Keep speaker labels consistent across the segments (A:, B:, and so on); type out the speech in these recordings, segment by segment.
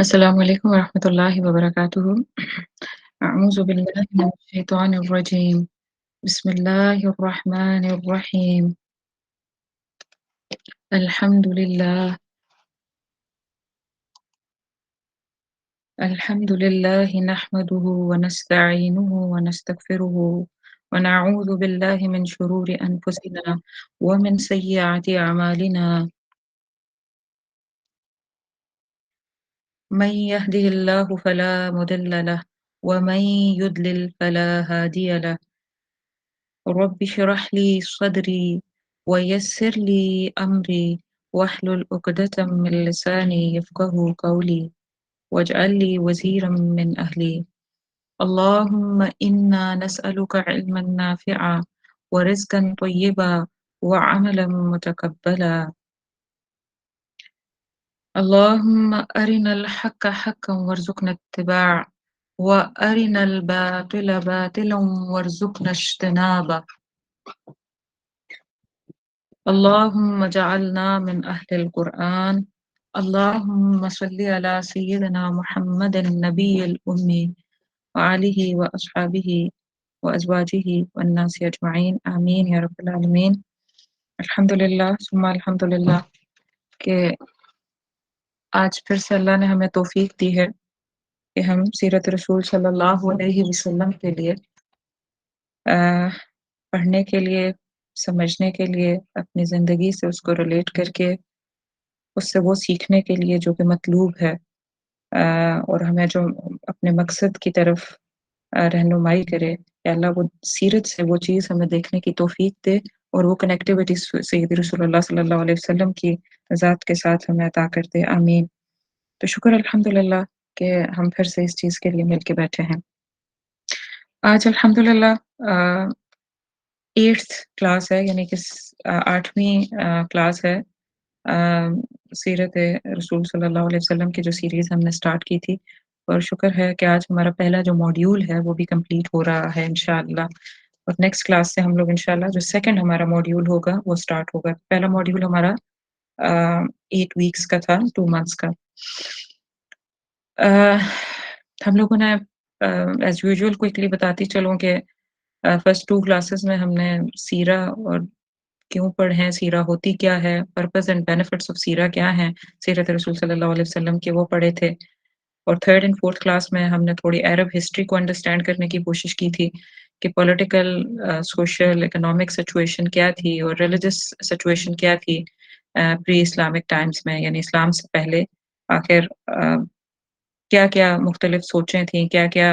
A: السلام عليكم ورحمة الله وبركاته. أعوذ بالله من الشيطان الرجيم. بسم الله الرحمن الرحيم. الحمد لله. الحمد لله نحمده ونستعينه ونستغفره ونعوذ بالله من شرور أنفسنا ومن سيئات أعمالنا. من يهده الله فلا مضل له ومن يضلل فلا هادي له. رب اشرح لي صدري ويسر لي أمري واحلل عقدة من لساني يفقه قولي واجعل لي وزيرا من أهلي. اللهم إنا نسألك علما نافعا ورزقا طيبا وعملا متقبلا. اللهم أرنا الحق حقا وارزقنا اتباعه وأرنا الباطل باطلا وارزقنا اجتنابه. اللهم اجعلنا من أهل القرآن. اللهم صل على سيدنا محمد النبي الأمي وآله وأصحابه وأزواجه والناس أجمعين آمين يا رب العالمين. الحمد لله ثم الحمد لله کہ آج پھر سے اللہ نے ہمیں توفیق دی ہے کہ ہم سیرت رسول صلی اللہ علیہ وسلم کے لیے پڑھنے کے لیے، سمجھنے کے لیے، اپنی زندگی سے اس کو ریلیٹ کر کے اس سے وہ سیکھنے کے لیے جو کہ مطلوب ہے، اور ہمیں جو اپنے مقصد کی طرف رہنمائی کرے کہ اللہ وہ سیرت سے وہ چیز ہمیں دیکھنے کی توفیق دے اور وہ کنیکٹیوٹی سید رسول اللہ صلی اللہ علیہ وسلم کی ذات کے ساتھ ہمیں عطا کر دے آمین۔ تو شکر الحمدللہ کہ ہم پھر سے اس چیز کے لیے مل کے بیٹھے ہیں۔ آج الحمدللہ 8th کلاس ہے، یعنی کہ 8ویں کلاس ہے سیرت رسول صلی اللہ علیہ وسلم کی جو سیریز ہم نے سٹارٹ کی تھی، اور شکر ہے کہ آج ہمارا پہلا جو موڈیول ہے وہ بھی کمپلیٹ ہو رہا ہے انشاءاللہ، اور نیکسٹ کلاس سے ہم لوگ انشاءاللہ جو سیکنڈ ہمارا موڈیول ہوگا وہ سٹارٹ ہوگا۔ پہلا موڈیول ہمارا 8 ویکس کا تھا، 2 منتھس کا۔ ہم لوگوں نے ایز یوزول کوئکلی بتاتی چلوں کہ فرسٹ 2 کلاسز میں ہم نے سیرہ اور کیوں پڑھیں، سیرہ ہوتی کیا ہے، پرپز اینڈ بینیفٹس آف سیرہ کیا ہیں، سیرت رسول صلی اللہ علیہ وسلم کے وہ پڑھے تھے، اور 3rd اینڈ 4th کلاس میں ہم نے تھوڑی عرب ہسٹری کو انڈرسٹینڈ کرنے کی کوشش کی تھی کہ پولیٹیکل، سوشل، اکنامک سچویشن کیا تھی اور ریلیجس سچویشن کیا تھی پری اسلامک ٹائمز میں، یعنی اسلام سے پہلے آخر کیا کیا مختلف سوچیں تھیں، کیا کیا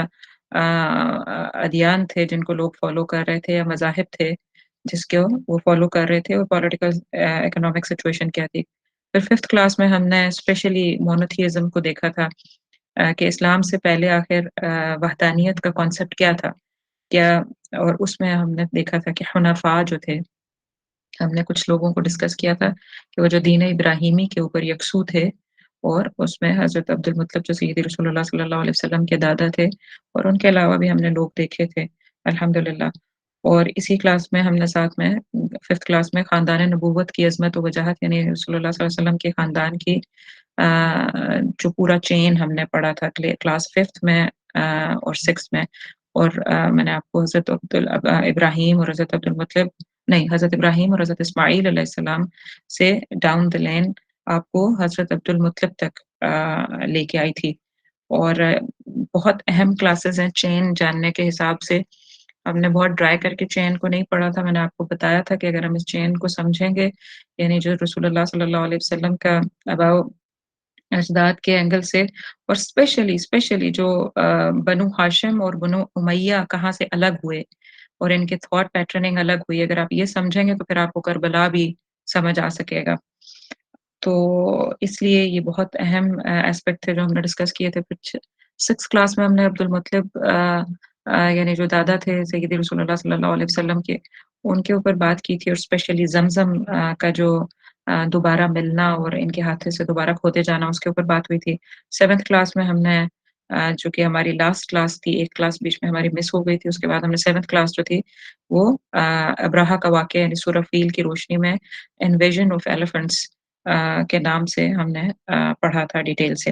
A: ادیان تھے جن کو لوگ فالو کر رہے تھے یا مذاہب تھے جس کو وہ فالو کر رہے تھے، اور پولیٹیکل اکنامک سچویشن کیا تھی۔ پھر 5th کلاس میں ہم نے اسپیشلی مونوتھیزم کو دیکھا تھا کہ اسلام سے پہلے آخر وحدانیت کا کانسیپٹ کیا تھا، کیا، اور اس میں ہم نے دیکھا تھا کہ حنفاء جو تھے، ہم نے کچھ لوگوں کو ڈسکس کیا تھا کہ وہ جو دین ابراہیمی کے اوپر یکسو تھے، اور اس میں حضرت عبد المطلب جو سید رسول اللہ صلی اللہ علیہ وسلم کے دادا تھے، اور ان کے علاوہ بھی ہم نے لوگ دیکھے تھے الحمدللہ۔ اور اسی کلاس میں ہم نے ساتھ میں 5th کلاس میں خاندان نبوت کی عظمت و وجاہت، یعنی رسول اللہ صلی اللہ علیہ وسلم کے خاندان کی جو پورا چین ہم نے پڑھا تھا کلاس 5th میں اور 6th میں، اور میں نے آپ کو حضرت ابراہیم اور حضرت عبد المطلب، نہیں، حضرت ابراہیم اور حضرت اسماعیل علیہ السلام سے ڈاؤن دا لین آپ کو حضرت عبد المطلب تک لے کے آئی تھی، اور بہت اہم کلاسز ہیں چین جاننے کے حساب سے۔ ہم نے بہت ڈرائی کر کے چین کو نہیں پڑھا تھا، میں نے آپ کو بتایا تھا کہ اگر ہم اس چین کو سمجھیں گے، یعنی جو رسول اللہ صلی اللہ علیہ وسلم کا اباؤ اجداد کے اینگل سے، اور اسپیشلی جو بنو ہاشم اور بنو امیہ کہاں سے الگ ہوئے اور ان کے تھاٹ پیٹرننگ الگ ہوئی، اگر آپ یہ سمجھیں گے تو پھر آپ کو کربلا بھی سمجھ آ سکے گا۔ تو اس لیے یہ بہت اہم ایسپیکٹ تھے جو ہم نے ڈسکس کیے تھے۔ پھر 6 کلاس میں ہم نے عبد المطلب یعنی جو دادا تھے سید رسول اللہ صلی اللہ علیہ وسلم کے، ان کے اوپر بات کی تھی، اور اسپیشلی زمزم کا جو دوبارہ ملنا اور ان کے ہاتھوں سے دوبارہ کھوتے جانا، اس کے اوپر بات ہوئی تھی۔ 7th کلاس میں ہم نے جو کہ ہماری لاسٹ کلاس تھی، ایک کلاس بیچ میں ہماری مس ہو گئی تھی، اس کے بعد ہم نے 7th کلاس جو تھی وہ ابراہا کا واقعہ یعنی سورہ فیل کی روشنی میں انویژن آف ایلیفنٹس کے نام سے ہم نے پڑھا تھا ڈیٹیل سے۔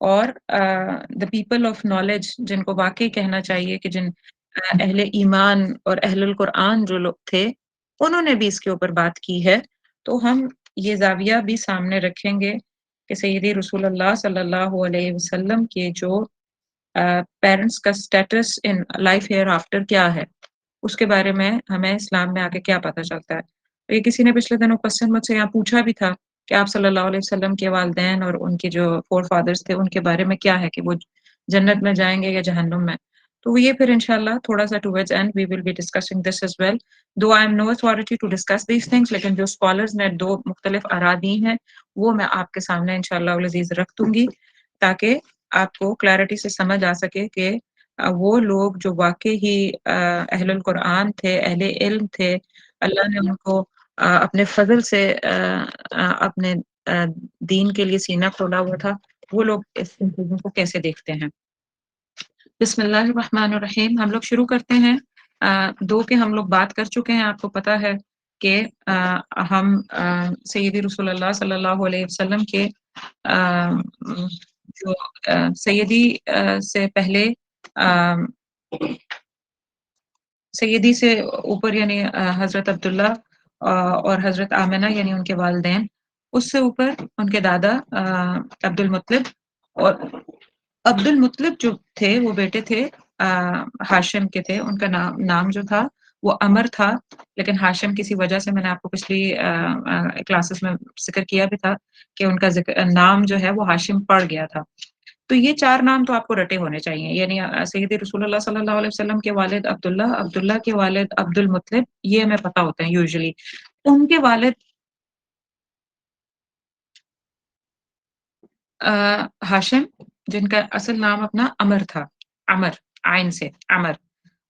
A: اور the people of knowledge جن کو واقعی کہنا چاہیے کہ جن اہل ایمان اور اہل القرآن جو لوگ تھے انہوں نے بھی اس کے اوپر بات کی ہے، تو ہم یہ زاویہ بھی سامنے رکھیں گے کہ سیدی رسول اللہ صلی اللہ علیہ وسلم کے جو پیرنٹس کا status in life here after کیا ہے، اس کے بارے میں ہمیں اسلام میں آگے کیا پتہ چلتا ہے۔ تو یہ کسی نے پچھلے دنوں کوسچن مجھ سے یہاں پوچھا بھی تھا کہ آپ صلی اللہ علیہ وسلم کے والدین اور ان کے جو فور فادرز تھے ان کے بارے میں کیا ہے کہ وہ جنت میں جائیں گے یا جہنم میں۔ تو یہ پھر انشاءاللہ تھوڑا سا towards end we will be discussing this as well though I am no authority to discuss these things, لیکن جو اسکالرز نے دو مختلف آراء دی ہیں وہ میں آپ کے سامنے انشاءاللہ العزیز رکھ دوں گی تاکہ آپ کو کلیئرٹی سے سمجھ آ سکے کہ وہ لوگ جو واقعی ہی اہل القرآن تھے، اہل علم تھے، اللہ نے ان کو اپنے فضل سے اپنے دین کے لیے سینہ کھولا ہوا تھا، وہ لوگ اس ان چیزوں کو کیسے دیکھتے ہیں۔ بسم اللہ الرحمن الرحیم، ہم لوگ شروع کرتے ہیں۔ دو کے ہم لوگ بات کر چکے ہیں، آپ کو پتہ ہے کہ ہم سیدی رسول اللہ صلی اللہ علیہ وسلم کے جو سیدی سے پہلے سیدی سے اوپر یعنی حضرت عبداللہ اور حضرت آمنہ یعنی ان کے والدین، اس سے اوپر ان کے دادا عبد المطلب، اور عبد المطلب جو تھے وہ بیٹے تھے ہاشم کے تھے، ان کا نام جو تھا وہ عمر تھا، لیکن ہاشم کسی وجہ سے میں نے آپ کو پچھلی کلاسز میں ذکر کیا بھی تھا کہ ان کا نام جو ہے وہ ہاشم پڑ گیا تھا۔ تو یہ چار نام تو آپ کو رٹے ہونے چاہیے، یعنی سیدی رسول اللہ صلی اللہ علیہ وسلم کے والد عبداللہ، عبداللہ کے والد عبد المطلب، یہ ہمیں پتہ ہوتے ہیں یوزلی۔ ان کے والد ہاشم، جن کا اصل نام اپنا عمر تھا، عمر عین سے عمر،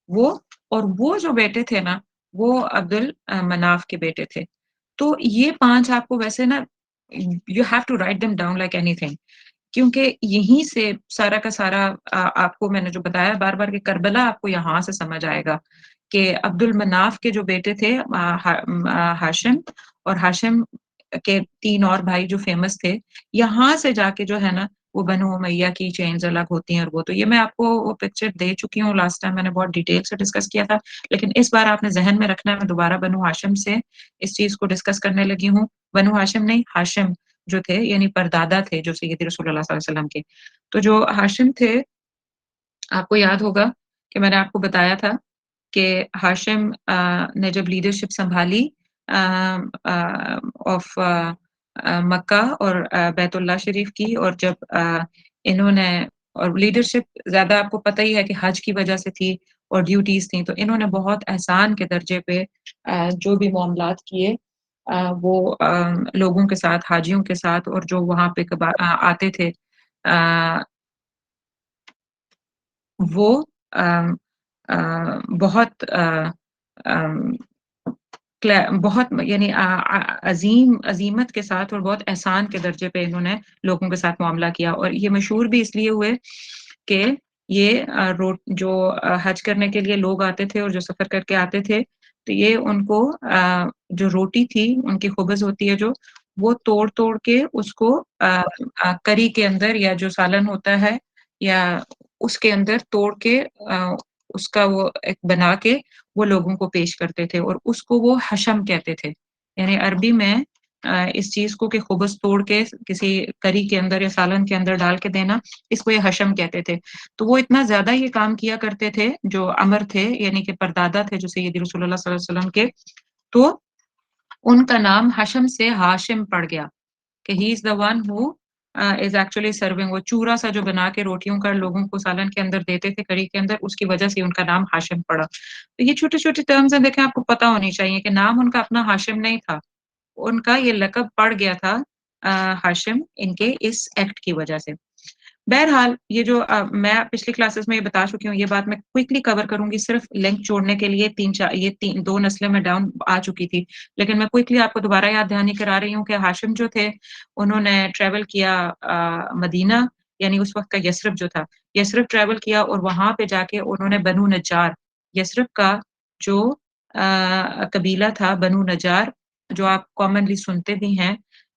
A: وہ اور وہ جو بیٹے تھے نا وہ عبد المناف کے بیٹے تھے۔ تو یہ پانچ آپ کو ویسے نا you have to write them down like اینی تھنگ، کیونکہ یہیں سے سارا کا سارا آپ کو میں نے جو بتایا بار بار کہ کربلا آپ کو یہاں سے سمجھ آئے گا کہ عبد المناف کے جو بیٹے تھے ہاشم، اور ہاشم کے تین اور بھائی جو فیمس تھے، یہاں سے جا کے جو ہے نا وہ بنو امیہ کی چینز الگ ہوتی ہیں، اور وہ تو یہ میں آپ کو وہ پکچر دے چکی ہوں، لاسٹ ٹائم میں نے بہت ڈیٹیل سے ڈسکس کیا تھا، لیکن اس بار آپ نے ذہن میں رکھنا ہے، میں دوبارہ بنو ہاشم سے اس چیز کو ڈسکس کرنے لگی ہوں۔ بنو ہاشم نہیں، ہاشم جو تھے یعنی پردادا تھے جو سیدی رسول اللہ صلی اللہ علیہ وسلم کے۔ تو جو ہاشم تھے، آپ کو یاد ہوگا کہ میں نے آپ کو بتایا تھا کہ ہاشم نے جب لیڈرشپ سنبھالی آف مکہ اور بیت اللہ شریف کی، اور جب انہوں نے اور لیڈرشپ زیادہ آپ کو پتہ ہی ہے کہ حج کی وجہ سے تھی اور ڈیوٹیز تھیں، تو انہوں نے بہت احسان کے درجے پہ جو بھی معاملات کیے وہ لوگوں کے ساتھ، حاجیوں کے ساتھ، اور جو وہاں پہ آتے تھے وہ بہت بہت یعنی عظیمت کے ساتھ اور بہت احسان کے درجے پہ انہوں نے لوگوں کے ساتھ معاملہ کیا، اور یہ مشہور بھی اس لیے ہوئے کہ یہ جو حج کرنے کے لیے لوگ آتے تھے اور جو سفر کر کے آتے تھے، تو یہ ان کو جو روٹی تھی ان کی خبز ہوتی ہے جو، وہ توڑ توڑ کے اس کو کری کے اندر یا جو سالن ہوتا ہے یا اس کے اندر توڑ کے اس کا وہ ایک بنا کے وہ لوگوں کو پیش کرتے تھے، اور اس کو وہ حشم کہتے تھے، یعنی عربی میں اس چیز کو کہ خبز توڑ کے کسی کری کے اندر یا سالن کے اندر ڈال کے دینا، اس کو یہ حشم کہتے تھے۔ تو وہ اتنا زیادہ یہ کام کیا کرتے تھے جو عمر تھے یعنی کہ پردادا تھے جو سیدی رسول اللہ صلی اللہ علیہ وسلم کے، تو ان کا نام حشم سے ہاشم پڑ گیا کہ he is the one who is actually serving, وہ چورا سا جو بنا کے روٹیوں کا لوگوں کو سالن کے اندر دیتے تھے کری کے اندر، اس کی وجہ سے ان کا نام ہاشم پڑا۔ تو یہ چھوٹے چھوٹے ٹرمز ہیں، دیکھیں آپ کو پتہ ہونی چاہیے کہ نام ان کا اپنا ہاشم نہیں تھا، ان کا یہ لقب پڑ گیا تھا ہاشم ان کے اس ایکٹ کی وجہ سے۔ بہرحال یہ جو میں پچھلی کلاسز میں یہ بتا چکی ہوں، یہ بات میں کوئکلی کور کروں گی صرف لنک چھوڑنے کے لیے، یہ دو نسلیں میں ڈاؤن آ چکی تھی، لیکن میں کوئکلی آپ کو دوبارہ یاد دہانی کرا رہی ہوں کہ ہاشم جو تھے انہوں نے ٹریول کیا مدینہ، یعنی اس وقت کا یثرب جو تھا، یثرب ٹریول کیا، اور وہاں پہ جا کے انہوں نے بنو نجار، یثرب کا جو قبیلہ تھا بنو نجار، جو آپ کامنلی سنتے بھی ہیں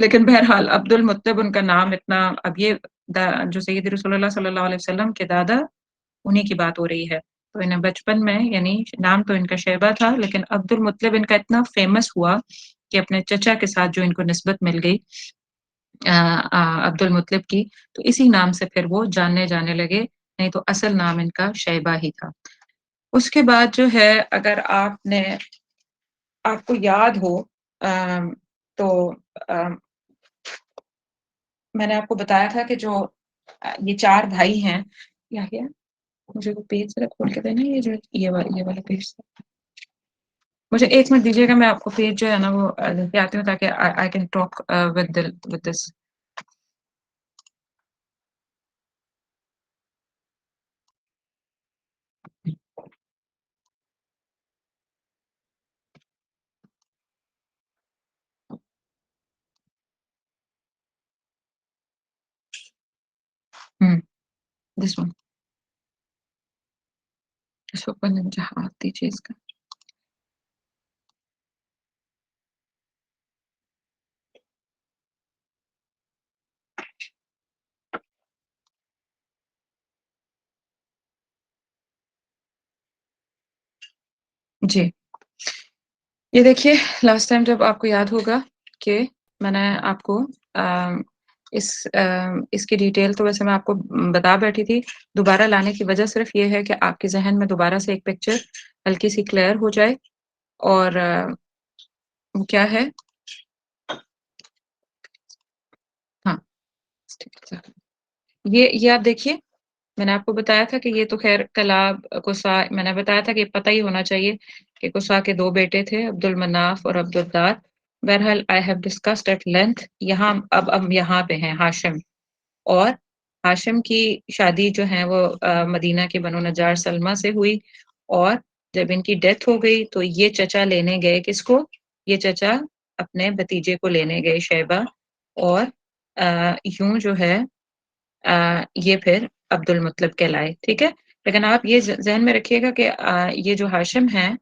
A: لیکن بہرحال عبد المطلب ان کا نام اتنا اب یہ جو سید رسول اللہ صلی اللہ علیہ وسلم کے دادا انہی کی بات ہو رہی ہے تو انہیں بچپن میں یعنی نام تو ان کا شیبہ تھا لیکن عبد المطلب ان کا اتنا فیمس ہوا کہ اپنے چچا کے ساتھ جو ان کو نسبت مل گئی عبد المطلب کی تو اسی نام سے پھر وہ جاننے جانے لگے نہیں تو اصل نام ان کا شیبہ ہی تھا اس کے بعد جو ہے اگر آپ کو یاد ہو تو میں نے آپ کو بتایا تھا کہ جو یہ 4 بھائی ہیں کیا مجھے وہ پیج ذرا کھول کے دینا یہ والا پیج مجھے 1 منٹ دیجیے گا میں آپ کو پیج جو ہے نا وہ لے آتی ہوں تاکہ I can talk with this this one اس اوپر مجھے ہاتھ دیجیے اس کا جی یہ دیکھیے لاسٹ ٹائم جب آپ کو یاد ہوگا کہ میں نے آپ کو اس کی ڈیٹیل تو ویسے میں آپ کو بتا بیٹھی تھی دوبارہ لانے کی وجہ صرف یہ ہے کہ آپ کے ذہن میں دوبارہ سے ایک پکچر ہلکی سی کلیئر ہو جائے اور کیا ہے ہاں یہ آپ دیکھیے میں نے آپ کو بتایا تھا کہ یہ تو خیر کلاب قصا میں نے بتایا تھا کہ پتہ ہی ہونا چاہیے کہ قصا کے 2 بیٹے تھے عبد المناف اور عبد الدار بہرحال I have discussed at length یہاں اب یہاں پہ ہیں ہاشم اور ہاشم کی شادی جو ہے وہ مدینہ کے بنو نجار سلمہ سے ہوئی اور جب ان کی ڈیتھ ہو گئی تو یہ چچا لینے گئے کس کو یہ چچا اپنے بھتیجے کو لینے گئے شیبہ اور یوں جو ہے یہ پھر عبد المطلب کہلائے ٹھیک ہے لیکن آپ یہ ذہن میں رکھیے گا کہ یہ جو ہاشم ہیں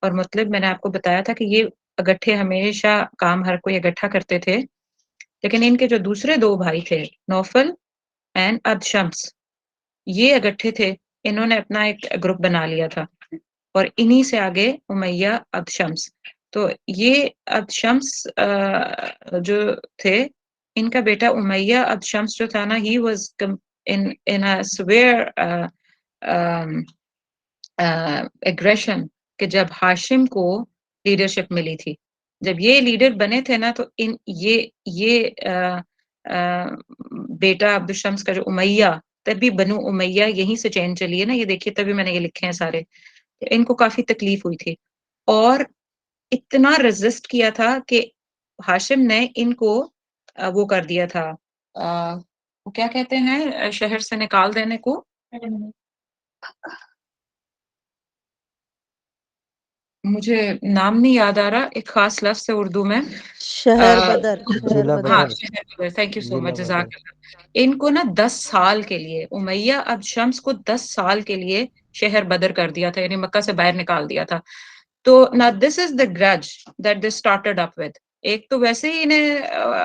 A: اور مطلب میں نے آپ کو بتایا تھا کہ یہ اگٹھے ہمیشہ کام ہر کوئی اکٹھا کرتے تھے لیکن ان کے جو دوسرے 2 بھائی تھے نوفل اینڈ عبد شمس یہ اگٹھے تھے انہوں نے اپنا ایک گروپ بنا لیا تھا اور انہی سے آگے امیہ عبد شمس تو یہ عبد شمس جو تھے ان کا بیٹا امیہ عبد شمس جو تھا نا he was in a severe aggression کہ جب ہاشم کو لیڈرشپ ملی تھی جب یہ لیڈر بنے تھے نا تو یہ بیٹا عبد الشمس کا جو امیہ تبھی بنو امیہ یہیں سے چین چلی ہے نا یہ دیکھیے تبھی میں نے یہ لکھے ہیں سارے ان کو کافی تکلیف ہوئی تھی اور اتنا رزسٹ کیا تھا کہ ہاشم نے ان کو وہ کر دیا تھا وہ کیا کہتے ہیں شہر سے نکال دینے کو مجھے نام نہیں یاد آ رہا ایک خاص لفظ ہے اردو میں
B: شہر بدر
A: ہاں شہر تھینک یو سو مچ جزاک اللہ ان کو نا 10 سال کے لیے امیہ عبد شمس کو 10 سال کے لیے شہر بدر کر دیا تھا یعنی مکہ سے باہر نکال دیا تھا تو نا دس از دا گرج that this started up with ایک تو ویسے ہی انہیں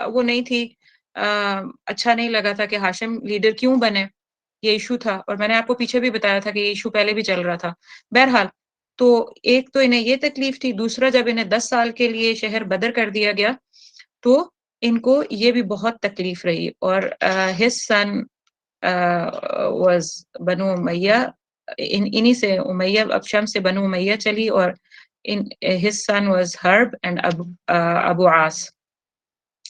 A: وہ نہیں تھی اچھا نہیں لگا تھا کہ ہاشم لیڈر کیوں بنے یہ ایشو تھا اور میں نے آپ کو پیچھے بھی بتایا تھا کہ یہ ایشو پہلے بھی چل رہا تھا بہرحال تو ایک تو انہیں یہ تکلیف تھی دوسرا جب انہیں 10 سال کے لیے شہر بدر کر دیا گیا تو ان کو یہ بھی بہت تکلیف رہی اور his son was بنو امیہ انہی سے امیہ اب شمس سے بنو امیہ چلی اور his son was Harb and Abu As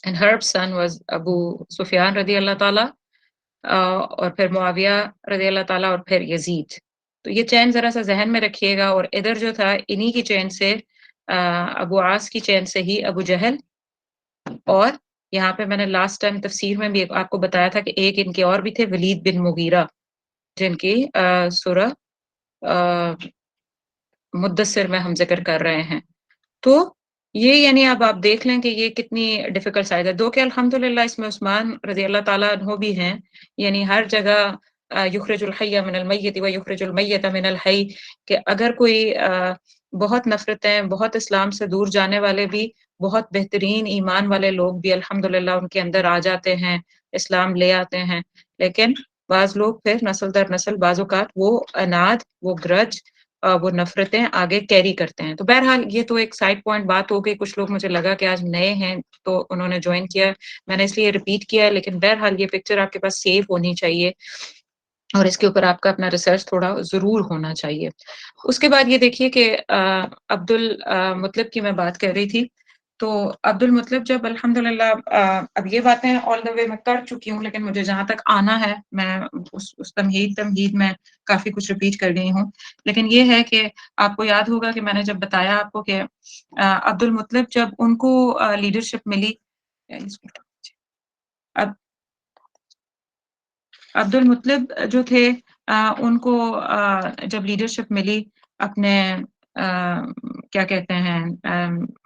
A: and Harb's son was ابو سفیان رضی اللہ تعالی اور پھر معاویہ رضی اللہ تعالیٰ اور پھر یزید تو یہ چین ذرا سا ذہن میں رکھیے گا اور ادھر جو تھا انہی کی چین سے ابو عاص کی چین سے ہی ابو جہل اور یہاں پہ میں نے لاسٹ ٹائم تفسیر میں بھی آپ کو بتایا تھا کہ ایک ان کے اور بھی تھے ولید بن مغیرہ جن کی سورہ مدثر میں ہم ذکر کر رہے ہیں تو یہ یعنی اب آپ دیکھ لیں کہ یہ کتنی ڈیفیکلٹ سائز ہے دو کہ الحمدللہ اس میں عثمان رضی اللہ تعالیٰ عنہ بھی ہیں یعنی ہر جگہ یخرج الحی من المیت و یخرج المیت من الحی کہ اگر کوئی بہت نفرتیں بہت اسلام سے دور جانے والے بھی بہت بہترین ایمان والے لوگ بھی الحمدللہ ان کے اندر آ جاتے ہیں، اسلام لے آتے ہیں، لیکن بعض لوگ پھر نسل در نسل بعض اوقات وہ اناد، وہ گرج، وہ نفرتیں آگے کیری کرتے ہیں۔ تو بہرحال یہ تو ایک سائڈ پوائنٹ بات ہو گئی، کچھ لوگ مجھے لگا کہ آج نئے ہیں تو انہوں نے جوائن کیا، میں نے اس لیے رپیٹ کیا ہے، لیکن بہرحال یہ پکچر آپ کے پاس سیو ہونی چاہیے اور اس کے اوپر آپ کا اپنا ریسرچ تھوڑا ضرور ہونا چاہیے۔ اس کے بعد یہ دیکھیے کہ عبد المطلب کی میں بات کر رہی تھی، تو عبد المطلب جب الحمدللہ اب یہ باتیں آل دا وے میں کر چکی ہوں، لیکن مجھے جہاں تک آنا ہے میں اس تمہید میں کافی کچھ رپیٹ کر گئی ہوں، لیکن یہ ہے کہ آپ کو یاد ہوگا کہ میں نے جب بتایا آپ کو کہ عبد المطلب جب ان کو لیڈرشپ ملی، اب عبد المطلب جو تھے ان کو جب لیڈرشپ ملی اپنے کیا کہتے ہیں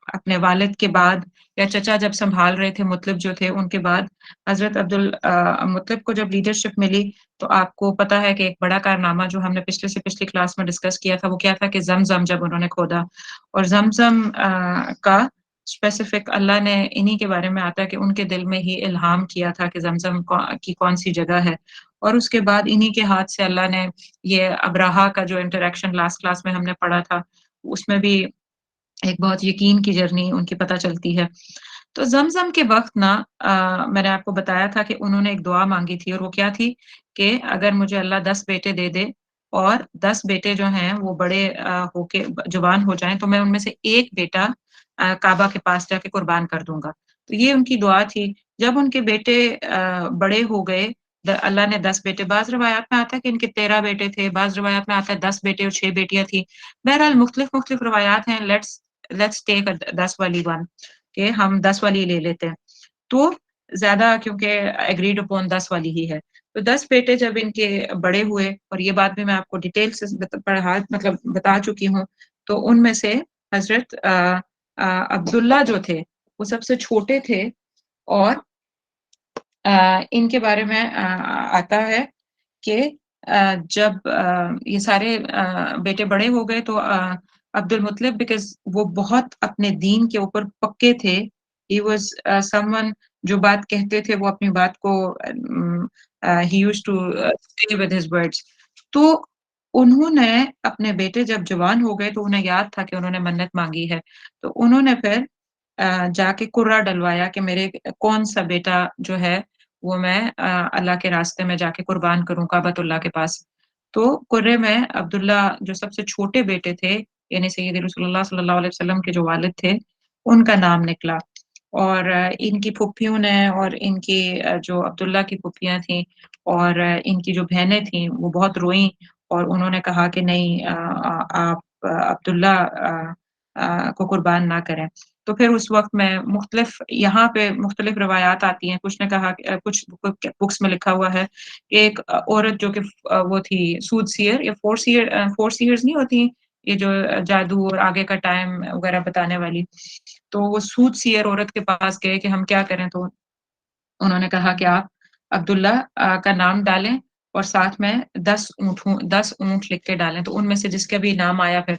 A: اپنے والد کے بعد، یا چچا جب سنبھال رہے تھے مطلب جو تھے ان کے بعد، حضرت عبد المطلب کو جب لیڈرشپ ملی تو آپ کو پتا ہے کہ ایک بڑا کارنامہ جو ہم نے پچھلے سے پچھلی کلاس میں ڈسکس کیا تھا وہ کیا تھا کہ زمزم جب انہوں نے کھودا، اور زمزم کا اسپیسیفک اللہ نے انہی کے بارے میں آتا ہے کہ ان کے دل میں ہی الہام کیا تھا کہ زمزم کی کون سی جگہ ہے، اور اس کے بعد انہی کے ہاتھ سے اللہ نے یہ ابراہا کا جو انٹریکشن لاسٹ کلاس میں ہم نے پڑھا تھا اس میں بھی ایک بہت یقین کی جرنی ان کی پتہ چلتی ہے۔ تو زمزم کے وقت نا میں نے آپ کو بتایا تھا کہ انہوں نے ایک دعا مانگی تھی، اور وہ کیا تھی کہ اگر مجھے اللہ 10 بیٹے دے دے اور 10 بیٹے جو ہیں وہ بڑے ہو کے جوان ہو جائیں تو میں ان میں سے ایک بیٹا کعبہ کے پاس جا کے قربان کر دوں گا۔ تو یہ ان کی دعا تھی۔ جب ان کے بیٹے بڑے ہو گئے، اللہ نے 10 بیٹے، بعض روایات میں آتا ہے کہ ان کے 13 بیٹے تھے، بعض روایات میں آتا ہے 10 بیٹے اور 6 بیٹیاں تھیں، بہرحال مختلف روایات ہیں، لیٹس ٹیک 10 والی ون کہ ہم 10 والی لے لیتے ہیں، تو زیادہ کیونکہ ایگریڈ اپون 10 والی ہی ہے، تو 10 بیٹے جب ان کے بڑے ہوئے، اور یہ بات بھی میں آپ کو ڈیٹیل سے بتا چکی ہوں، تو ان میں سے حضرت عبداللہ جو تھے وہ سب سے چھوٹے تھے، اور ان کے بارے میں آتا ہے کہ جب یہ سارے بیٹے بڑے ہو گئے تو عبد المطلب بیکاز وہ بہت اپنے دین کے اوپر پکے تھے، ہی واز سم ون جو بات کہتے تھے وہ اپنی بات کو he used to stay with his words, تو انہوں نے اپنے بیٹے جب جوان ہو گئے تو انہیں یاد تھا کہ انہوں نے منت مانگی ہے، تو انہوں نے پھر جا کے قرہ ڈلوایا کہ میرے کون سا بیٹا جو ہے وہ میں اللہ کے راستے میں جا کے قربان کروں کعبۃ اللہ کے پاس، تو قرے میں عبداللہ جو سب سے چھوٹے بیٹے تھے یعنی سید رسول اللہ صلی اللہ علیہ وسلم کے جو والد تھے ان کا نام نکلا، اور ان کی پھپھیوں نے اور ان کی جو عبداللہ کی پھپھیاں تھیں اور ان کی جو بہنیں تھیں وہ بہت روئیں، اور انہوں نے کہا کہ نہیں آپ عبداللہ کو قربان نہ کریں، تو پھر اس وقت میں مختلف یہاں پہ مختلف روایات آتی ہیں، کچھ نے کہا کچھ بکس میں لکھا ہوا ہے کہ ایک عورت جو کہ وہ تھی سود سیئر یا فور سیئرز نہیں ہوتی یہ جو جادو اور آگے کا ٹائم وغیرہ بتانے والی، تو وہ سود سیئر عورت کے پاس گئے کہ ہم کیا کریں، تو انہوں نے کہا کہ آپ عبداللہ کا نام ڈالیں اور ساتھ میں 10 اونٹ لکھ کے ڈالیں، تو ان میں سے جس کا بھی نام آیا پھر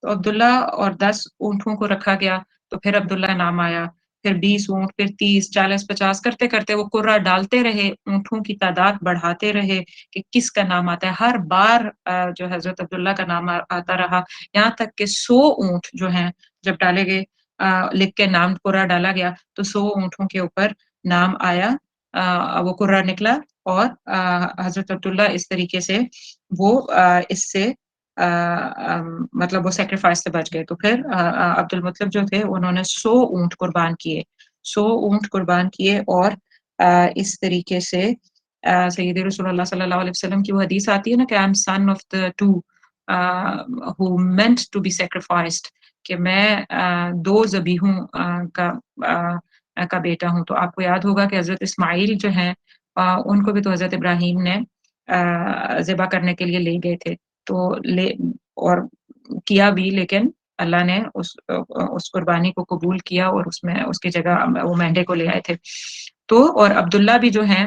A: تو عبداللہ اور 10 اونٹوں کو رکھا گیا، تو پھر عبداللہ نام آیا، پھر 20 اونٹ، پھر 30، 40، 50 کرتے کرتے وہ قرہ ڈالتے رہے، اونٹوں کی تعداد بڑھاتے رہے کہ کس کا نام آتا ہے، ہر بار جو حضرت عبداللہ کا نام آتا رہا، یہاں تک کہ 100 اونٹ جو ہیں جب ڈالے گئے لکھ کے نام قرہ ڈالا گیا تو 100 اونٹوں کے اوپر نام آیا، وہ قرہ نکلا، اور حضرت عبداللہ اس طریقے سے وہ اس سے مطلب وہ سیکریفائس سے بچ گئے، تو پھر عبد المطلب جو تھے انہوں نے 100 اونٹ قربان کیے، 100 اونٹ قربان کیے، اور اس طریقے سے سید رسول اللہ صلی اللہ علیہ وسلم کی وہ حدیث آتی ہے نا کہ I am son of the two who meant to be sacrificed، کہ میں 2 ذبیحوں کا بیٹا ہوں، تو آپ کو یاد ہوگا کہ حضرت اسماعیل جو ہیں ان کو بھی تو حضرت ابراہیم نے ذبح کرنے کے لیے لے گئے تھے، تو اور کیا بھی، لیکن اللہ نے اس قربانی کو قبول کیا اور اس میں اس کی جگہ وہ مہندے کو لے آئے تھے، تو اور عبداللہ بھی جو ہیں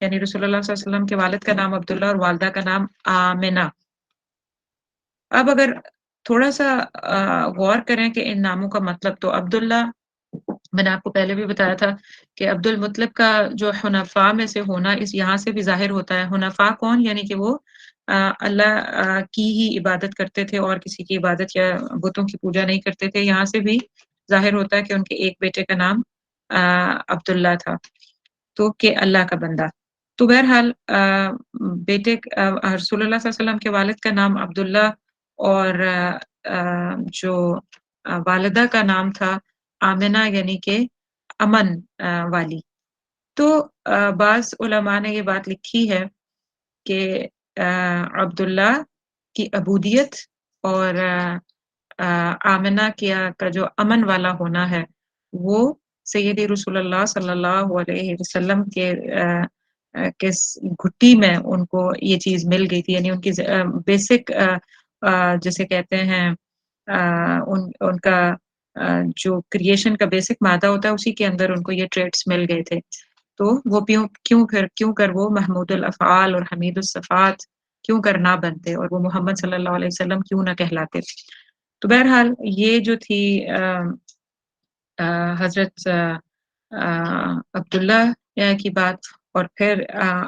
A: یعنی رسول اللہ صلی اللہ علیہ وسلم کے والد کا نام عبداللہ اور والدہ کا نام آمنہ۔ اب اگر تھوڑا-سا غور کریں کہ ان ناموں کا مطلب، تو عبداللہ، میں نے آپ کو پہلے بھی بتایا تھا کہ عبد المطلب کا جو حنفاء میں سے ہونا اس یہاں سے بھی ظاہر ہوتا ہے۔ حنفاء کون؟ یعنی کہ وہ اللہ کی ہی عبادت کرتے تھے اور کسی کی عبادت یا بتوں کی پوجا نہیں کرتے تھے۔ یہاں سے بھی ظاہر ہوتا ہے کہ ان کے ایک بیٹے کا نام عبداللہ تھا، تو کہ اللہ کا بندہ۔ تو بہرحال بیٹے رسول اللہ صلی اللہ علیہ وسلم کے والد کا نام عبداللہ اور جو والدہ کا نام تھا آمنہ، یعنی کہ امن والی۔ تو بعض علماء نے یہ بات لکھی ہے کہ عبداللہ کی عبودیت اور آمنہ کا جو امن والا ہونا ہے، وہ سیدی رسول اللہ صلی اللہ علیہ وسلم کے گھٹی میں ان کو یہ چیز مل گئی تھی، یعنی ان کی بیسک جسے کہتے ہیں ان کا جو کریشن کا بیسک مادہ ہوتا ہے اسی کے اندر ان کو یہ ٹریٹس مل گئے تھے۔ تو وہ کیوں کر وہ محمود الافعال اور حمید الصفات کیوں کر نہ بنتے، اور وہ محمد صلی اللہ علیہ وسلم کیوں نہ کہلاتے۔ تو بہرحال یہ جو تھی حضرت عبداللہ کی بات، اور پھر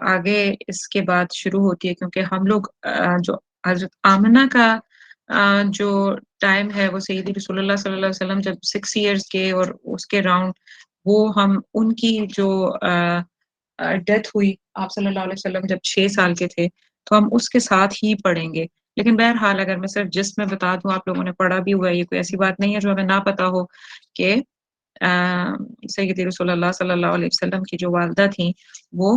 A: آگے اس کے بعد شروع ہوتی ہے، کیونکہ ہم لوگ جو حضرت آمنہ کا جو ٹائم ہے وہ سیدی رسول اللہ صلی اللہ علیہ وسلم جب 6 ایئرس کے اور اس کے راؤنڈ، وہ ہم ان کی جو ڈیتھ ہوئی آپ صلی اللہ علیہ وسلم جب 6 سال کے تھے، تو ہم اس کے ساتھ ہی پڑھیں گے۔ لیکن بہرحال اگر میں صرف جس میں بتا دوں، آپ لوگوں نے پڑھا بھی ہوا ہے، یہ کوئی ایسی بات نہیں ہے جو ہمیں نہ پتا ہو کہ سیدی رسول اللہ صلی اللہ علیہ وسلم کی جو والدہ تھیں وہ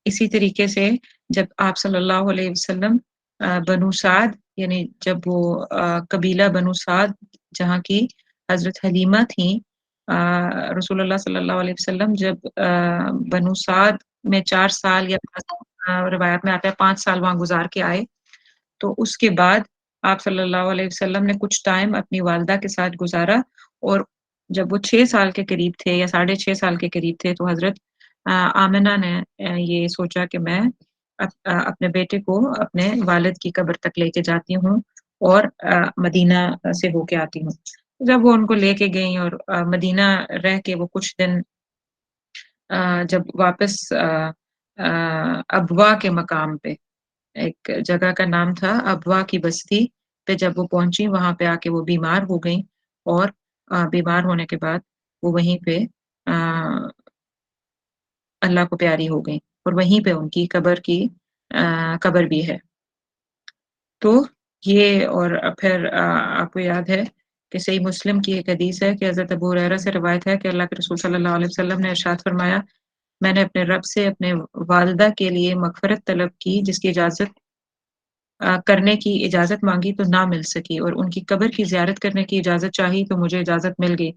A: اسی طریقے سے جب آپ صلی اللہ علیہ وسلم بنو سعد، یعنی جب وہ قبیلہ بنو سعد جہاں کی حضرت حلیمہ تھیں، رسول اللہ صلی اللہ علیہ وسلم جب بنو سعد میں 4 سال یا روایت میں آتا ہے 5 سال وہاں گزار کے آئے، تو اس کے بعد آپ صلی اللہ علیہ وسلم نے کچھ ٹائم اپنی والدہ کے ساتھ گزارا، اور جب وہ 6 سال کے قریب تھے یا 6.5 سال کے قریب تھے، تو حضرت آمنہ نے یہ سوچا کہ میں اپنے بیٹے کو اپنے والد کی قبر تک لے کے جاتی ہوں اور مدینہ سے ہو کے آتی ہوں۔ جب وہ ان کو لے کے گئیں اور مدینہ رہ کے وہ کچھ دن جب واپس ابوا کے مقام پہ، ایک جگہ کا نام تھا ابوا کی بستی پہ، جب وہ پہنچی وہاں پہ آ کے وہ بیمار ہو گئیں، اور بیمار ہونے کے بعد وہ وہیں پہ اللہ کو پیاری ہو گئیں، اور وہیں پہ ان کی قبر بھی ہے۔ تو یہ، اور پھر آپ کو یاد ہے کہ صحیح مسلم کی ایک حدیث ہے کہ حضرت ابو ہریرہ سے روایت ہے کہ اللہ کے رسول صلی اللہ علیہ وسلم نے ارشاد فرمایا، میں نے اپنے رب سے اپنے والدہ کے لیے مغفرت طلب کی، جس کی اجازت کرنے کی اجازت مانگی تو نہ مل سکی، اور ان کی قبر کی زیارت کرنے کی اجازت چاہی تو مجھے اجازت مل گئی۔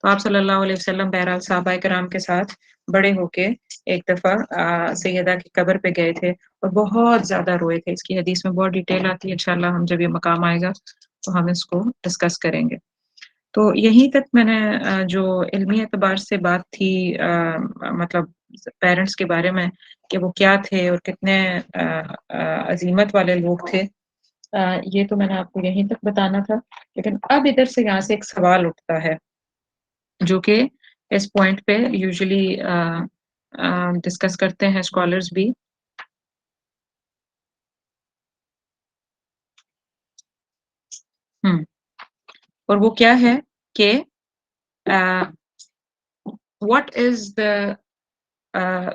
A: تو آپ صلی اللہ علیہ وسلم بہرحال صحابہ کرام کے ساتھ بڑے ہو کے ایک دفعہ سیدہ کی قبر پہ گئے تھے اور بہت زیادہ روئے تھے۔ اس کی حدیث میں بہت ڈیٹیل آتی ہے، انشاءاللہ ہم جب یہ مقام آئے گا تو ہم اس کو ڈسکس کریں گے۔ تو یہیں تک میں نے جو علمی اعتبار سے بات تھی، مطلب پیرنٹس کے بارے میں کہ وہ کیا تھے اور کتنے عظیمت والے لوگ تھے، یہ تو میں نے آپ کو یہیں تک بتانا تھا۔ لیکن اب ادھر سے یہاں سے ایک سوال اٹھتا ہے جو کہ اس پوائنٹ پہ یوزلی ڈسکس کرتے ہیں اسکالرز بھی، اور وہ کیا ہے کہ what is the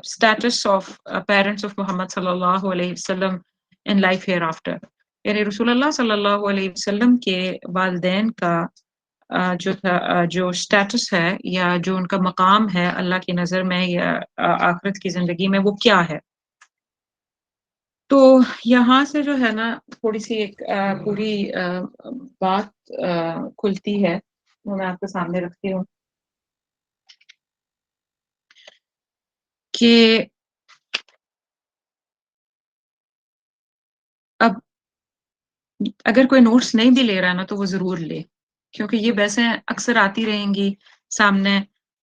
A: status of parents of Muhammad صلی اللہ علیہ وسلم in life hereafter، یعنی رسول اللہ صلی اللہ علیہ وسلم کے والدین کا جو سٹیٹس ہے یا جو ان کا مقام ہے اللہ کی نظر میں یا آخرت کی زندگی میں، وہ کیا ہے۔ تو یہاں سے جو ہے نا تھوڑی سی ایک پوری بات کھلتی ہے، وہ میں آپ کے سامنے رکھتی ہوں کہ اب اگر کوئی نوٹس نہیں بھی لے رہا ہے نا تو وہ ضرور لے، کیونکہ یہ بحثیں اکثر آتی رہیں گی سامنے،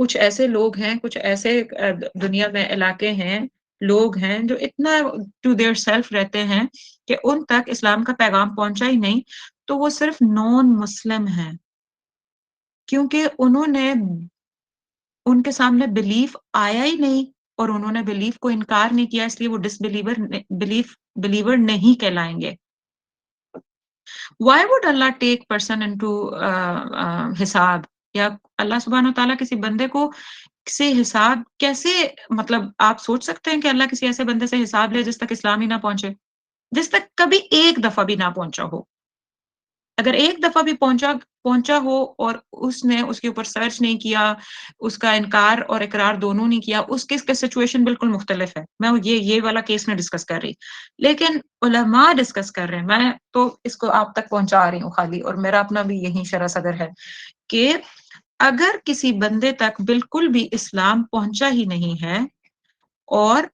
A: کچھ ایسے لوگ ہیں، کچھ ایسے دنیا میں علاقے ہیں، لوگ ہیں جو اتنا ٹو دیئر سیلف رہتے ہیں کہ ان تک اسلام کا پیغام پہنچا ہی نہیں، تو وہ صرف نان مسلم ہیں، کیونکہ انہوں نے ان کے سامنے بلیف آیا ہی نہیں اور انہوں نے بلیف کو انکار نہیں کیا، اس لیے وہ ڈس بلیور نہیں کہلائیں گے۔ Why would Allah take person into حساب، یا اللہ سبحانہ وتعالیٰ کسی بندے کو سے حساب کیسے، مطلب آپ سوچ سکتے ہیں کہ اللہ کسی ایسے بندے سے حساب لے جس تک اسلام ہی نہ پہنچے، جس تک کبھی ایک دفعہ بھی نہ پہنچا ہو؟ اگر ایک دفعہ بھی پہنچا ہو اور اس نے اس کے اوپر سرچ نہیں کیا، اس کا انکار اور اقرار دونوں نہیں کیا، اس کیس کا سچویشن بالکل مختلف ہے، میں یہ والا کیس میں ڈسکس کر رہی، لیکن علماء ڈسکس کر رہے ہیں، میں تو اس کو آپ تک پہنچا رہی ہوں خالی، اور میرا اپنا بھی یہی شرح صدر ہے کہ اگر کسی بندے تک بالکل بھی اسلام پہنچا ہی نہیں ہے اور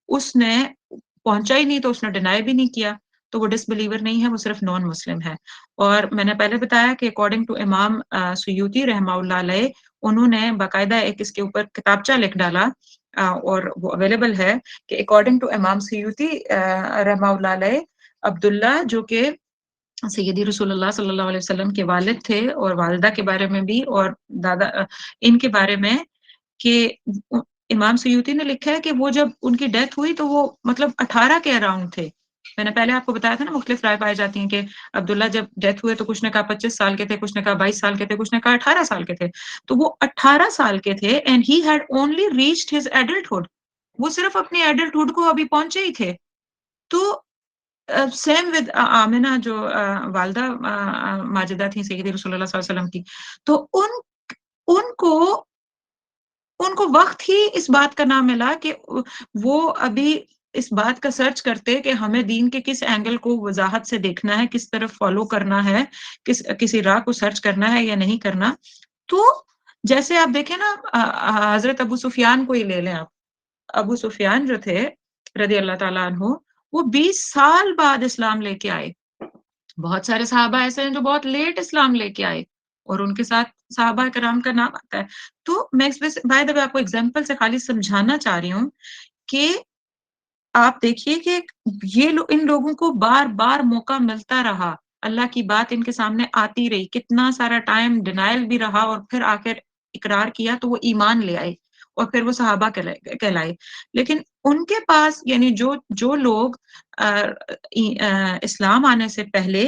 A: اس نے پہنچا ہی نہیں تو اس نے ڈینائی بھی نہیں کیا، تو وہ ڈس بلیور نہیں ہے، وہ صرف نان مسلم ہے۔ اور میں نے پہلے بتایا کہ اکارڈنگ ٹو امام سیوطی رحمہ اللہ علیہ، انہوں نے باقاعدہ ایک اس کے اوپر کتابچہ لکھ ڈالا اور وہ اویلیبل ہے کہ اکارڈنگ ٹو امام سیوطی رحمہ اللہ علیہ، عبداللہ جو کہ سیدی رسول اللہ صلی اللہ علیہ وسلم کے والد تھے اور والدہ کے بارے میں بھی اور دادا ان کے بارے میں، کہ امام سیوطی نے لکھا ہے کہ وہ جب ان کی ڈیتھ ہوئی تو وہ مطلب 18 کے اراؤنڈ تھے۔ میں نے پہلے آپ کو بتایا تھا نا مختلف رائے پائی جاتی ہیں کہ عبداللہ جب ڈیتھ ہوئے تو کچھ نے کہا 25 سال کے تھے، کچھ نے کہا 22 سال کے تھے، کچھ نے کہا 18 سال کے تھے، تو وہ 18 سال کے تھے and he had only reached his adulthood, وہ صرف اپنی ایڈلٹہڈ کو ابھی پہنچے ہی تھے۔ تو سیم ود آمنہ جو والدہ ماجدہ تھیں سیدی رسول اللہ صلی اللہ علیہ وسلم کی، تو ان کو وقت ہی اس بات کا نہ ملا کہ وہ ابھی اس بات کا سرچ کرتے کہ ہمیں دین کے کس اینگل کو وضاحت سے دیکھنا ہے، کس طرف فالو کرنا ہے، کسی راہ کو سرچ کرنا ہے یا نہیں کرنا۔ تو جیسے آپ دیکھیں نا حضرت ابو سفیان کو ہی لے لیں آپ، ابو سفیان جو تھے رضی اللہ تعالیٰ عنہ، وہ 20 سال بعد اسلام لے کے آئے۔ بہت سارے صحابہ ایسے ہیں جو بہت لیٹ اسلام لے کے آئے اور ان کے ساتھ صحابہ کرام کا نام آتا ہے۔ تو میں اس میں بائی دا وے آپ کو ایگزامپل سے خالی سمجھانا چاہ رہی ہوں کہ آپ دیکھیے کہ ان لوگوں کو بار بار موقع ملتا رہا، اللہ کی بات ان کے سامنے آتی رہی، کتنا سارا ٹائم ڈینائل بھی رہا اور پھر آخر اقرار کیا تو وہ ایمان لے آئے اور پھر وہ صحابہ کہلائے۔ لیکن ان کے پاس یعنی جو لوگ اسلام آنے سے پہلے،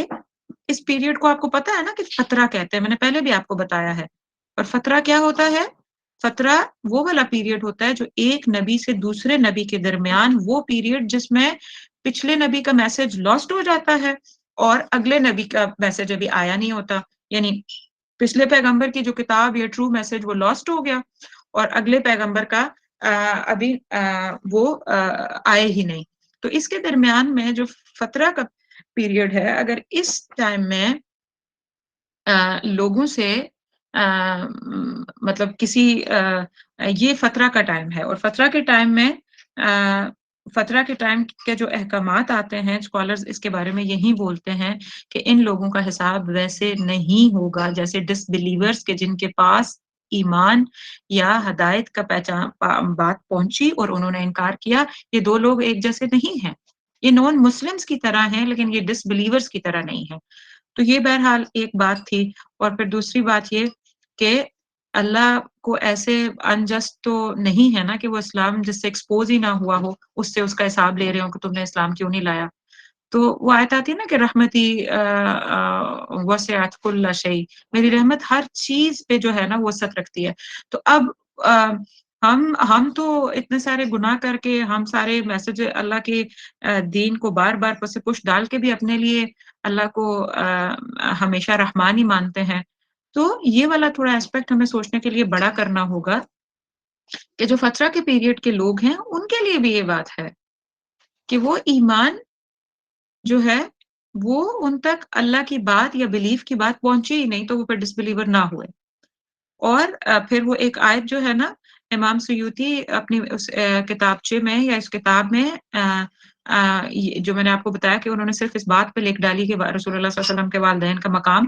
A: اس پیریڈ کو آپ کو پتا ہے نا کہ فترہ کہتے ہیں، میں نے پہلے بھی آپ کو بتایا ہے۔ اور فترہ کیا ہوتا ہے؟ فترہ وہ والا پیریڈ ہوتا ہے جو ایک نبی سے دوسرے نبی کے درمیان، وہ پیریڈ جس میں پچھلے نبی کا میسج لاسٹ ہو جاتا ہے اور اگلے نبی کا میسج ابھی آیا نہیں ہوتا، یعنی پچھلے پیغمبر کی جو کتاب یا ٹرو میسج وہ لاسٹ ہو گیا اور اگلے پیغمبر کا ابھی وہ آئے ہی نہیں۔ تو اس کے درمیان میں جو فترہ کا پیریڈ ہے، اگر اس ٹائم میں لوگوں سے مطلب کسی یہ فترہ کا ٹائم ہے، اور فترہ کے ٹائم میں فترہ کے ٹائم کے جو احکامات آتے ہیں، اسکالرز اس کے بارے میں یہی بولتے ہیں کہ ان لوگوں کا حساب ویسے نہیں ہوگا جیسے ڈس بلیورز کے جن کے پاس ایمان یا ہدایت کا بات پہنچی اور انہوں نے انکار کیا۔ یہ دو لوگ ایک جیسے نہیں ہیں، یہ نان مسلمز کی طرح ہیں لیکن یہ ڈس بلیورز کی طرح نہیں ہیں۔ تو یہ بہرحال ایک بات تھی۔ اور پھر دوسری بات یہ کہ اللہ کو ایسے انجسٹ تو نہیں ہے نا کہ وہ اسلام جس سے ایکسپوز ہی نہ ہوا ہو اس سے اس کا حساب لے رہے ہوں کہ تم نے اسلام کیوں نہیں لایا۔ تو وہ آیت آتی ہے نا کہ رحمتی وسعت کل شیء، میری رحمت ہر چیز پہ جو ہے نا وہ وسعت رکھتی ہے۔ تو اب ہم تو اتنے سارے گناہ کر کے، ہم سارے میسج اللہ کے دین کو بار بار پس پش ڈال کے بھی اپنے لیے اللہ کو ہمیشہ رحمان ہی مانتے ہیں۔ تو یہ والا تھوڑا ایسپیکٹ ہمیں سوچنے کے لیے بڑا کرنا ہوگا کہ جو فترہ کے پیریڈ کے لوگ ہیں ان کے لیے بھی یہ بات ہے کہ وہ ایمان جو ہے وہ ان تک اللہ کی بات یا بلیف کی بات پہنچی ہی نہیں تو وہ پھر ڈس بلیور نہ ہوئے۔ اور پھر وہ ایک آیت جو ہے نا امام سیوطی اپنی اس کتابچے میں یا اس کتاب میں جو میں نے آپ کو بتایا کہ انہوں نے صرف اس بات پہ لکھ ڈالی کہ رسول اللہ صلی اللہ علیہ وسلم کے والدین کا مقام،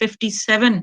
A: 57,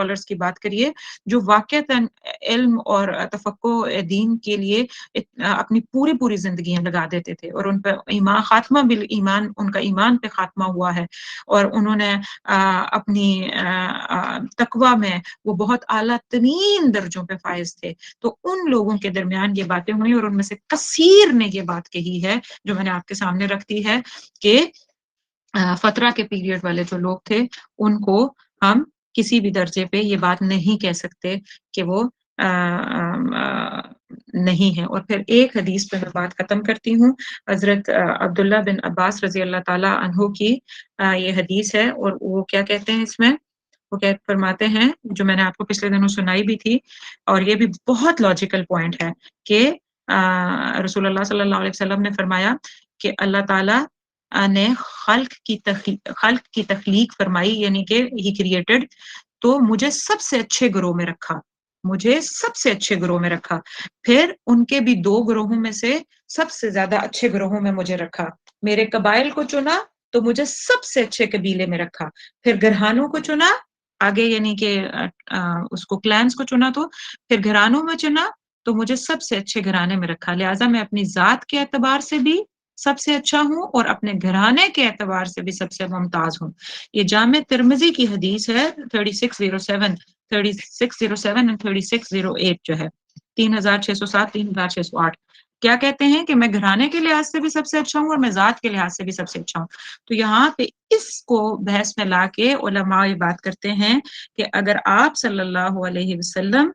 A: اسکالرس کی بات کریے جو واقعتاً علم اور تفقہ دین کے لیے اپنی پوری پوری زندگیاں لگا دیتے تھے، اور ان پہ ایمان خاتمہ بالایمان، ان کا ایمان پہ خاتمہ ہوا ہے، اور انہوں نے اپنی تقوی میں وہ بہت اعلیٰ ترین درجوں پہ فائز تھے. تو ان لوگوں کے درمیان یہ باتیں ہوئی، اور ان میں سے کثیر نے یہ بات کہی ہے جو میں نے آپ کے سامنے رکھ دی ہے کہ فترہ کے پیریڈ والے جو لوگ تھے ان کو ہم کسی بھی درجے پہ یہ بات نہیں کہہ سکتے کہ وہ نہیں ہے. اور پھر ایک حدیث پہ میں بات ختم کرتی ہوں. حضرت عبداللہ بن عباس رضی اللہ تعالی عنہ کی یہ حدیث ہے، اور وہ کیا کہتے ہیں اس میں، وہ کیا فرماتے ہیں جو میں نے آپ کو پچھلے دنوں سنائی بھی تھی، اور یہ بھی بہت لاجیکل پوائنٹ ہے کہ رسول اللہ صلی اللہ علیہ وسلم نے فرمایا کہ اللہ تعالیٰ نے خلق کی تخلیق فرمائی، یعنی کہ ہی کریٹڈ، تو مجھے سب سے اچھے گروہ میں رکھا، مجھے سب سے اچھے گروہ میں رکھا، پھر ان کے بھی 2 گروہوں میں سے سب سے زیادہ اچھے گروہوں میں مجھے رکھا، میرے قبائل کو چنا تو مجھے سب سے اچھے قبیلے میں رکھا، پھر گھرانوں کو چنا آگے، یعنی کہ اس کو کلینز کو چنا، تو پھر گھرانوں میں چنا تو مجھے سب سے اچھے گھرانے میں رکھا، لہٰذا میں اپنی ذات کے اعتبار سے بھی سب سے اچھا ہوں اور اپنے گھرانے کے اعتبار سے بھی سب سے ممتاز ہوں. یہ جامع ترمذی کی حدیث ہے 3607 3607 اور 3608 جو ہے 3607 3608. کیا کہتے ہیں کہ میں گھرانے کے لحاظ سے بھی سب سے اچھا ہوں اور میں ذات کے لحاظ سے بھی سب سے اچھا ہوں. تو یہاں پہ اس کو بحث میں لا کے علماء یہ بات کرتے ہیں کہ اگر آپ صلی اللہ علیہ وسلم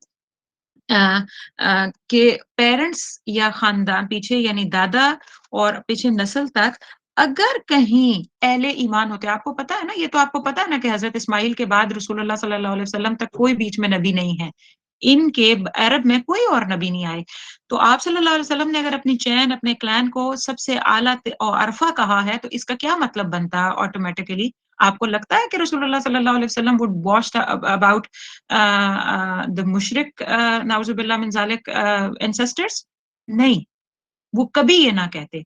A: کہ پیرنٹس یا خاندان پیچھے، یعنی دادا اور پیچھے نسل تک اگر کہیں اہل ایمان ہوتے، آپ کو پتا ہے نا، یہ تو آپ کو پتا ہے نا کہ حضرت اسماعیل کے بعد رسول اللہ صلی اللہ علیہ وسلم تک کوئی بیچ میں نبی نہیں ہے، ان کے عرب میں کوئی اور نبی نہیں آئے. تو آپ صلی اللہ علیہ وسلم نے اگر اپنی چین، اپنے کلان کو سب سے اعلیٰ اور عرفہ کہا ہے تو اس کا کیا مطلب بنتا ہے آٹومیٹیکلی؟ آپ کو لگتا ہے کہ رسول اللہ صلی اللہ علیہ وسلم would boast about the مشرک نعوذ باللہ من ذالک ancestors؟ نہیں، وہ کبھی یہ نہ کہتے.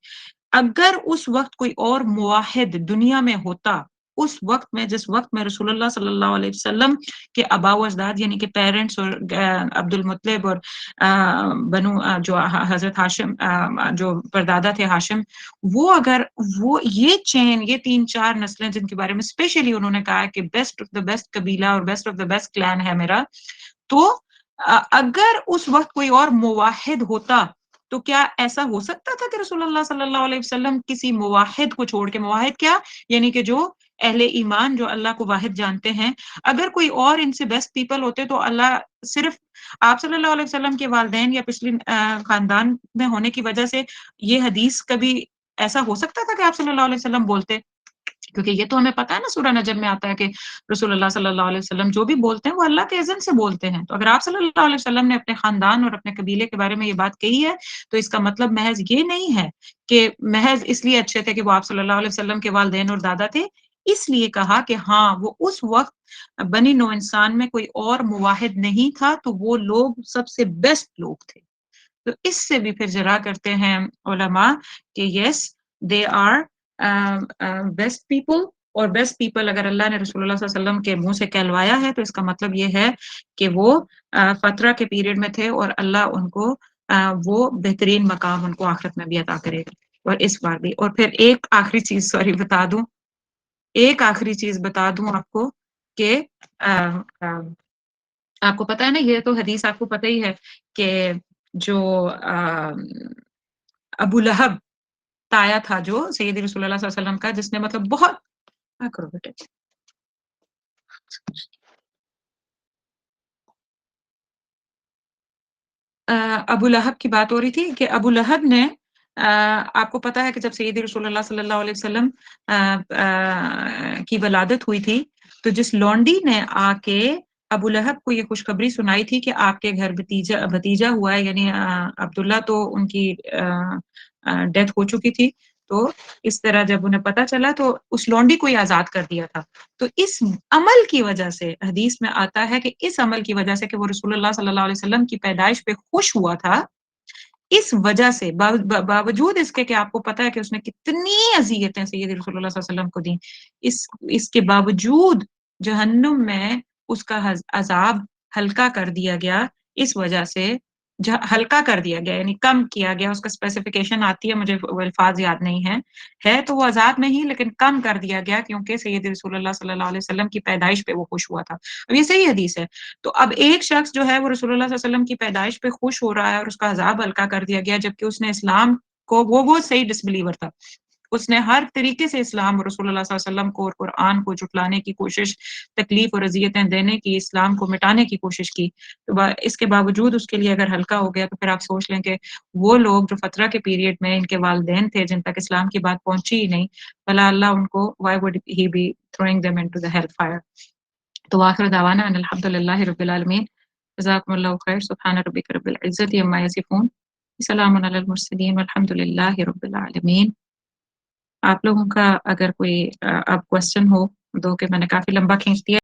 A: اگر اس وقت کوئی اور موحد دنیا میں ہوتا، اس وقت میں، جس وقت میں رسول اللہ صلی اللہ علیہ وسلم کے آبا و اجداد یعنی کہ پیرنٹس اور عبد المطلب اور بنو جو حضرت ہاشم جو پردادا تھے ہاشم، وہ اگر وہ یہ چین، یہ 3-4 نسلیں جن کے بارے میں اسپیشلی انہوں نے کہا کہ بیسٹ آف دا بیسٹ قبیلہ اور بیسٹ آف دا بیسٹ کلان ہے میرا، تو اگر اس وقت کوئی اور موحد ہوتا تو کیا ایسا ہو سکتا تھا کہ رسول اللہ صلی اللہ علیہ وسلم کسی موحد کو چھوڑ کے، موحد کیا یعنی کہ جو اہل ایمان، جو اللہ کو واحد جانتے ہیں، اگر کوئی اور ان سے بیسٹ پیپل ہوتے تو اللہ صرف آپ صلی اللہ علیہ وسلم کے والدین یا پچھلی خاندان میں ہونے کی وجہ سے یہ حدیث کبھی ایسا ہو سکتا تھا کہ آپ صلی اللہ علیہ وسلم بولتے؟ کیونکہ یہ تو ہمیں پتا ہے نا، سورہ نجم میں آتا ہے کہ رسول اللہ صلی اللہ علیہ وسلم جو بھی بولتے ہیں وہ اللہ کے اذن سے بولتے ہیں. تو اگر آپ صلی اللہ علیہ وسلم نے اپنے خاندان اور اپنے قبیلے کے بارے میں یہ بات کہی ہے تو اس کا مطلب محض یہ نہیں ہے کہ محض اس لیے اچھے تھے کہ وہ آپ صلی اللہ علیہ وسلم کے والدین اور دادا تھے. اس لیے کہا کہ ہاں وہ اس وقت بنی نو انسان میں کوئی اور موحد نہیں تھا تو وہ لوگ سب سے بیسٹ لوگ تھے. تو اس سے بھی پھر جرا کرتے ہیں علماء کہ یس دے آر بیسٹ پیپل، اور بیسٹ پیپل اگر اللہ نے رسول اللہ صلی اللہ علیہ وسلم کے منہ سے کہلوایا ہے تو اس کا مطلب یہ ہے کہ وہ فترہ کے پیریڈ میں تھے اور اللہ ان کو وہ بہترین مقام ان کو آخرت میں بھی عطا کرے گا اور اس بار بھی. اور پھر ایک آخری چیز بتا دوں آپ کو کہ آپ کو پتا ہے نا، یہ تو حدیث آپ کو پتہ ہی ہے کہ جو ابو لہب تایا تھا جو سید رسول اللہ صلی اللہ علیہ وسلم کا، جس نے مطلب بہت کرو بیٹے ابو لہب کی بات ہو رہی تھی کہ ابو لہب نے آپ کو پتا ہے کہ جب سید رسول اللہ صلی اللہ علیہ وسلم کی ولادت ہوئی تھی تو جس لونڈی نے آ کے ابو لہب کو یہ خوشخبری سنائی تھی کہ آپ کے گھر بھتیجا ہوا ہے، یعنی عبداللہ تو ان کی ڈیتھ ہو چکی تھی، تو اس طرح جب انہیں پتا چلا تو اس لونڈی کو ہی آزاد کر دیا تھا. تو اس عمل کی وجہ سے حدیث میں آتا ہے کہ اس عمل کی وجہ سے کہ وہ رسول اللہ صلی اللہ علیہ وسلم کی پیدائش پہ خوش ہوا تھا، اس وجہ سے باوجود اس کے کہ آپ کو پتا ہے کہ اس نے کتنی اذیتیں سید رسول اللہ صلی اللہ علیہ وسلم کو دیں، اس کے باوجود جہنم میں اس کا عذاب ہلکا کر دیا گیا اس وجہ سے، ہلکا کر دیا گیا یعنی کم کیا گیا، اس کا اسپیسیفیکیشن آتی ہے، مجھے وہ الفاظ یاد نہیں ہے تو وہ عذاب نہیں لیکن کم کر دیا گیا کیونکہ سید رسول اللہ صلی اللہ علیہ وسلم کی پیدائش پہ وہ خوش ہوا تھا. اب یہ صحیح حدیث ہے. تو اب ایک شخص جو ہے وہ رسول اللہ صلی اللہ علیہ وسلم کی پیدائش پہ خوش ہو رہا ہے اور اس کا عذاب ہلکا کر دیا گیا، جبکہ اس نے اسلام کو وہ صحیح ڈس بلیور تھا، اس نے ہر طریقے سے اسلام اور رسول اللہ صلی اللہ علیہ وسلم کو اور قرآن کو جھٹلانے کی کوشش، تکلیف اور اذیتیں دینے کی، اسلام کو مٹانے کی کوشش کی. تو اس کے باوجود اس کے لیے اگر ہلکا ہو گیا تو پھر آپ سوچ لیں کہ وہ لوگ جو فترہ کے پیریڈ میں ان کے والدین تھے جن تک اسلام کی بات پہنچی ہی نہیں، بھلا اللہ ان کو why would he be throwing them into the hellfire. تو آخر دعوانا ان الحمد للہ رب العالمین. جزاکم اللہ خیر. سبحان ربک رب العزت عما یصفون، سلام علی المرسلین والحمد للہ رب العالمین. آپ لوگوں کا اگر کوئی اب کوشچن ہو، دو کہ میں نے کافی لمبا کھینچ دیا